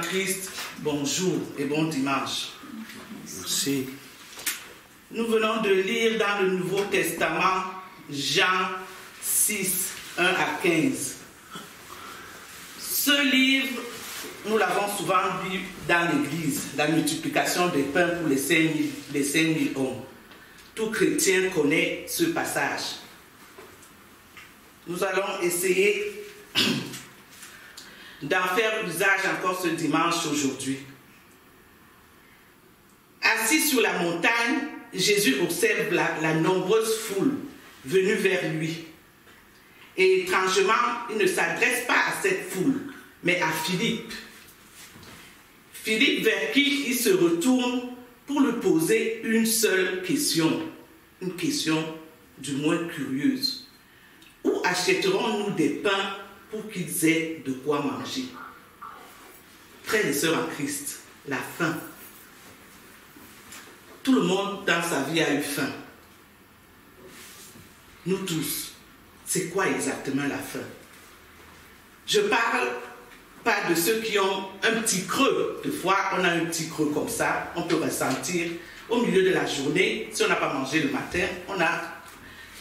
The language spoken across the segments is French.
Christ, bonjour et bon dimanche. Merci. Nous venons de lire dans le Nouveau Testament Jean 6, 1 à 15. Ce livre, nous l'avons souvent lu dans l'Église, la multiplication des pains pour les 5000 hommes. Tout chrétien connaît ce passage. Nous allons essayer d'en faire usage encore ce dimanche aujourd'hui. Assis sur la montagne, Jésus observe la nombreuse foule venue vers lui. Et étrangement, il ne s'adresse pas à cette foule, mais à Philippe. Philippe vers qui il se retourne pour lui poser une seule question. Une question du moins curieuse. Où achèterons-nous des pains pour qu'ils aient de quoi manger? Frères et sœurs en Christ, la faim. Tout le monde dans sa vie a eu faim. Nous tous. C'est quoi exactement la faim? Je parle pas de ceux qui ont un petit creux. Des fois, on a un petit creux comme ça. On peut ressentir au milieu de la journée, si on n'a pas mangé le matin, on a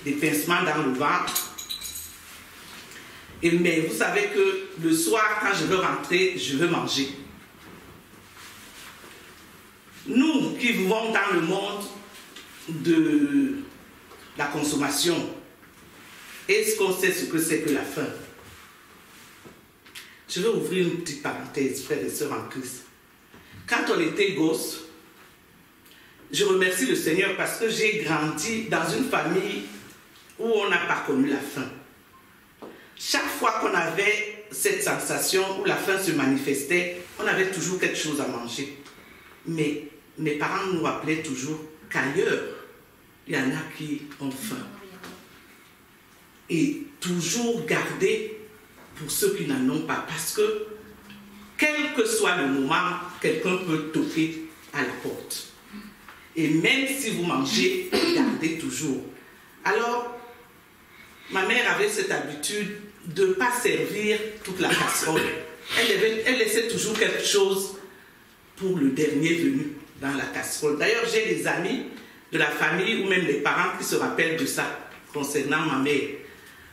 des pincements dans le ventre. Mais vous savez que le soir, quand je veux rentrer, je veux manger. Nous qui vivons dans le monde de la consommation, est-ce qu'on sait ce que c'est que la faim? Je vais ouvrir une petite parenthèse, frères et sœurs en Christ. Quand on était gosse, je remercie le Seigneur parce que j'ai grandi dans une famille où on n'a pas connu la faim. Chaque fois qu'on avait cette sensation où la faim se manifestait, on avait toujours quelque chose à manger. Mais mes parents nous rappelaient toujours qu'ailleurs, il y en a qui ont faim. Et toujours garder pour ceux qui n'en ont pas. Parce que, quel que soit le moment, quelqu'un peut toquer à la porte. Et même si vous mangez, gardez toujours. Alors, ma mère avait cette habitude de ne pas servir toute la casserole. Elle laissait toujours quelque chose pour le dernier venu dans la casserole. D'ailleurs, j'ai des amis de la famille ou même des parents qui se rappellent de ça concernant ma mère.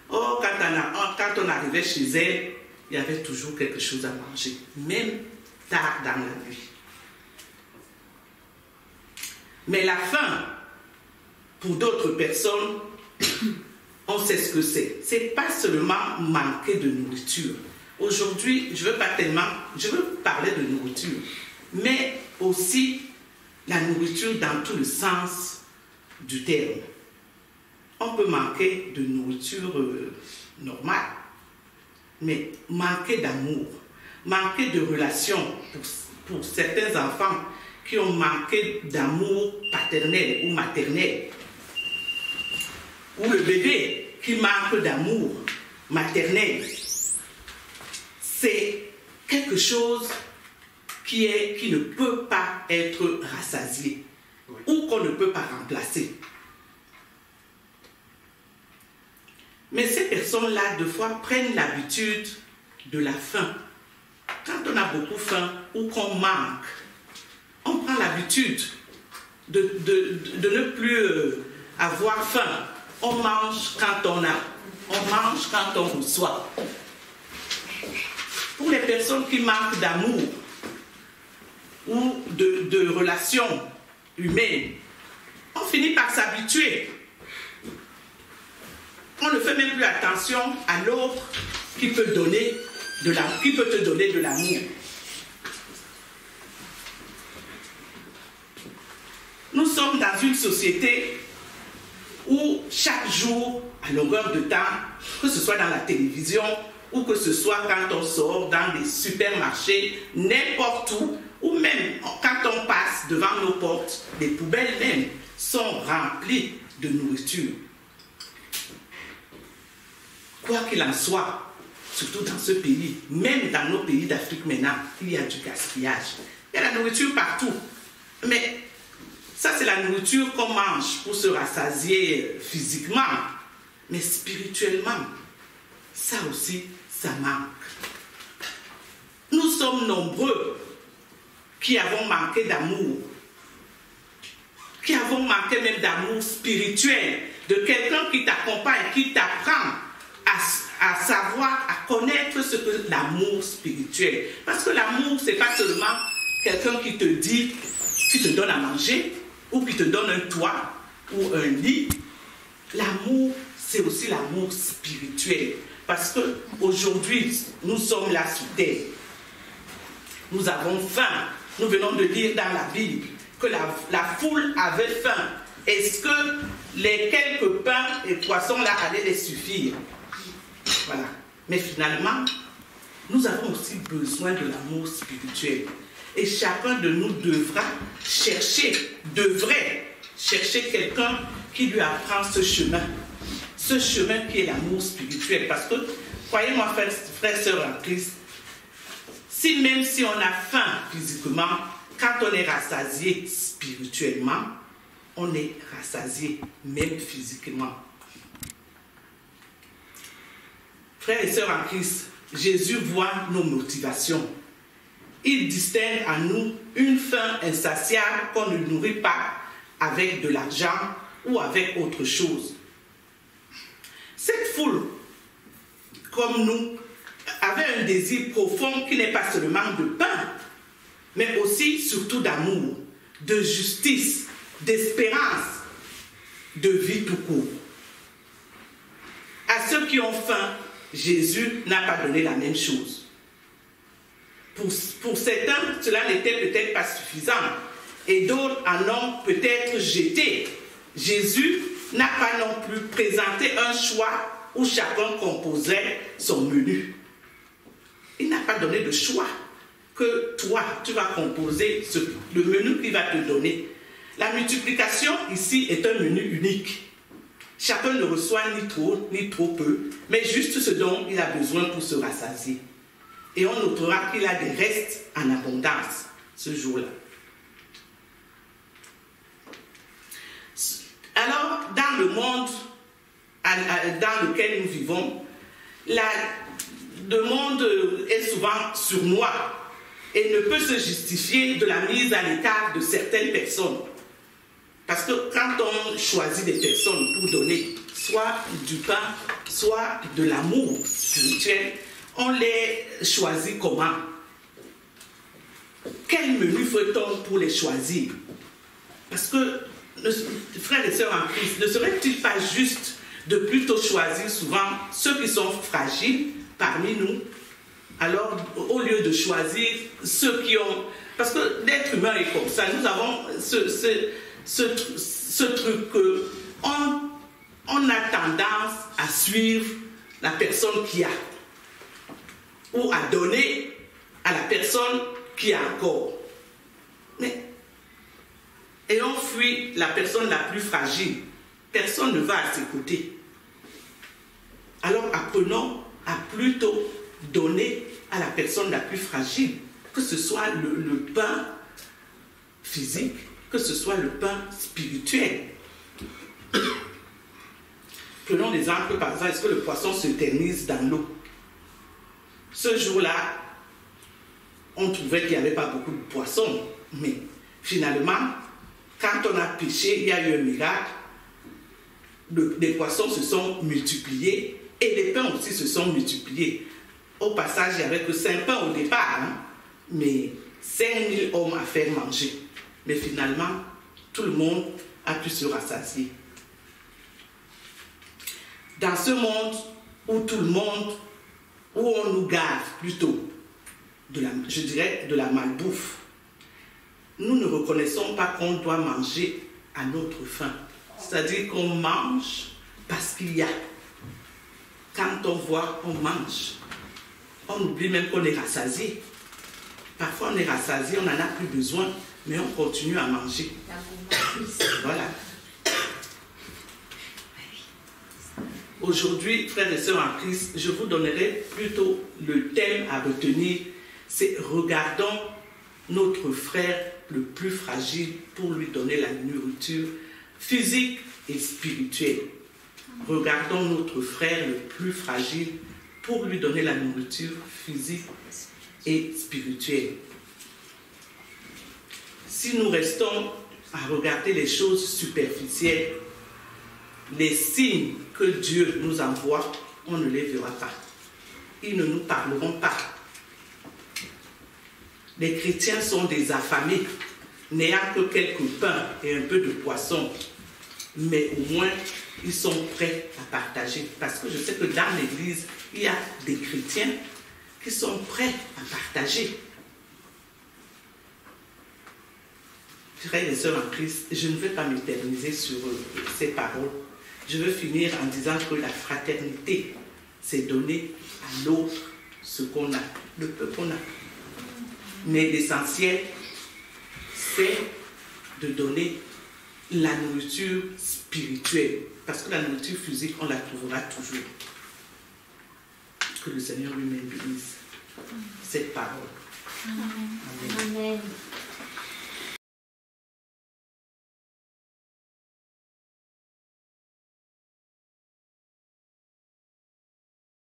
Oh, quand on arrivait chez elle, il y avait toujours quelque chose à manger, même tard dans la nuit. Mais la faim, pour d'autres personnes, on sait ce que c'est. Ce n'est pas seulement manquer de nourriture. Aujourd'hui, je veux parler de nourriture, mais aussi la nourriture dans tout le sens du terme. On peut manquer de nourriture normale, mais manquer d'amour, manquer de relations pour certains enfants qui ont manqué d'amour paternel ou maternel, ou le bébé qui manque d'amour maternel. C'est quelque chose qui ne peut pas être rassasié ou qu'on ne peut pas remplacer. Mais ces personnes-là, des fois, prennent l'habitude de la faim. Quand on a beaucoup faim ou qu'on manque, on prend l'habitude de ne plus avoir faim. On mange quand on a, on mange quand on reçoit. Pour les personnes qui manquent d'amour ou de relations humaines, on finit par s'habituer. On ne fait même plus attention à l'autre qui peut te donner de l'amour. Nous sommes dans une société où chaque jour, à longueur de temps, que ce soit dans la télévision ou que ce soit quand on sort dans les supermarchés, n'importe où, ou même quand on passe devant nos portes, les poubelles même sont remplies de nourriture. Quoi qu'il en soit, surtout dans ce pays, même dans nos pays d'Afrique maintenant, il y a du gaspillage. Il y a la nourriture partout. Mais ça, c'est la nourriture qu'on mange pour se rassasier physiquement. Mais spirituellement, ça aussi, ça manque. nous sommes nombreux qui avons manqué d'amour, qui avons manqué même d'amour spirituel, de quelqu'un qui t'accompagne, qui t'apprend à savoir, à connaître ce que l'amour spirituel. Parce que l'amour, ce n'est pas seulement quelqu'un qui te dit, qui te donne à manger, ou qui te donne un toit, ou un lit. L'amour, c'est aussi l'amour spirituel. Parce qu'aujourd'hui, nous sommes là sur terre. Nous avons faim. Nous venons de lire dans la Bible que la foule avait faim. Est-ce que les quelques pains et poissons là allaient les suffire? Voilà. Mais finalement, nous avons aussi besoin de l'amour spirituel. Et chacun de nous devrait chercher quelqu'un qui lui apprend ce chemin qui est l'amour spirituel. Parce que, croyez-moi, frères, sœurs en Christ, même si on a faim physiquement, quand on est rassasié spirituellement, on est rassasié même physiquement. Frères et sœurs en Christ, Jésus voit nos motivations. Il distingue en nous une faim insatiable qu'on ne nourrit pas avec de l'argent ou avec autre chose. Cette foule, comme nous, avait un désir profond qui n'est pas seulement de pain, mais aussi surtout d'amour, de justice, d'espérance, de vie tout court. À ceux qui ont faim, Jésus n'a pas donné la même chose. Pour certains, cela n'était peut-être pas suffisant et d'autres en ont peut-être jeté. Jésus n'a pas non plus présenté un choix où chacun composerait son menu. Il n'a pas donné de choix que toi, tu vas composer le menu qu'il va te donner. La multiplication ici est un menu unique. Chacun ne reçoit ni trop peu, mais juste ce dont il a besoin pour se rassasier. Et on notera qu'il a des restes en abondance ce jour-là. Alors, dans le monde dans lequel nous vivons, le monde est souvent sournois et ne peut se justifier de la mise à l'écart de certaines personnes. Parce que quand on choisit des personnes pour donner soit du pain, soit de l'amour spirituel, on les choisit comment? Quel menu fait-on pour les choisir? Parce que, frères et sœurs en Christ, ne serait-il pas juste de plutôt choisir souvent ceux qui sont fragiles parmi nous, alors au lieu de choisir ceux qui ont... Parce que l'être humain est comme ça, nous avons ce truc qu'on a tendance à suivre la personne qui a, ou à donner à la personne qui a encore. Mais et on fuit la personne la plus fragile. Personne ne va à ses côtés. Alors apprenons à plutôt donner à la personne la plus fragile, que ce soit le pain physique, que ce soit le pain spirituel. Prenons l'exemple, par exemple, est-ce que le poisson s'éternise dans l'eau? Ce jour-là, on trouvait qu'il n'y avait pas beaucoup de poissons, mais finalement, quand on a pêché, il y a eu un miracle. Les poissons se sont multipliés et les pains aussi se sont multipliés. Au passage, il n'y avait que 5 pains au départ, mais 5000 hommes à faire manger. Mais finalement, tout le monde a pu se rassasier. Dans ce monde où tout le monde, où on nous gave plutôt, je dirais de la malbouffe, nous ne reconnaissons pas qu'on doit manger à notre faim. C'est-à-dire qu'on mange parce qu'il y a. Quand on voit, on mange. On oublie même qu'on est rassasié. Parfois on est rassasié, on n'en a plus besoin, mais on continue à manger. Voilà. Aujourd'hui, frères et sœurs en Christ, je vous donnerai plutôt le thème à retenir, c'est regardons notre frère le plus fragile pour lui donner la nourriture physique et spirituelle. Regardons notre frère le plus fragile pour lui donner la nourriture physique et spirituelle. Si nous restons à regarder les choses superficielles, les signes que Dieu nous envoie, on ne les verra pas. Ils ne nous parleront pas. Les chrétiens sont des affamés, n'ayant que quelques pains et un peu de poisson. Mais au moins, ils sont prêts à partager. Parce que je sais que dans l'église, il y a des chrétiens qui sont prêts à partager. Frères et sœurs en Christ, je ne vais pas m'éterniser sur ces paroles. Je veux finir en disant que la fraternité, c'est donner à l'autre ce qu'on a, le peu qu'on a. Mais l'essentiel, c'est de donner la nourriture spirituelle. Parce que la nourriture physique, on la trouvera toujours. Que le Seigneur lui-même bénisse cette parole. Amen. Amen.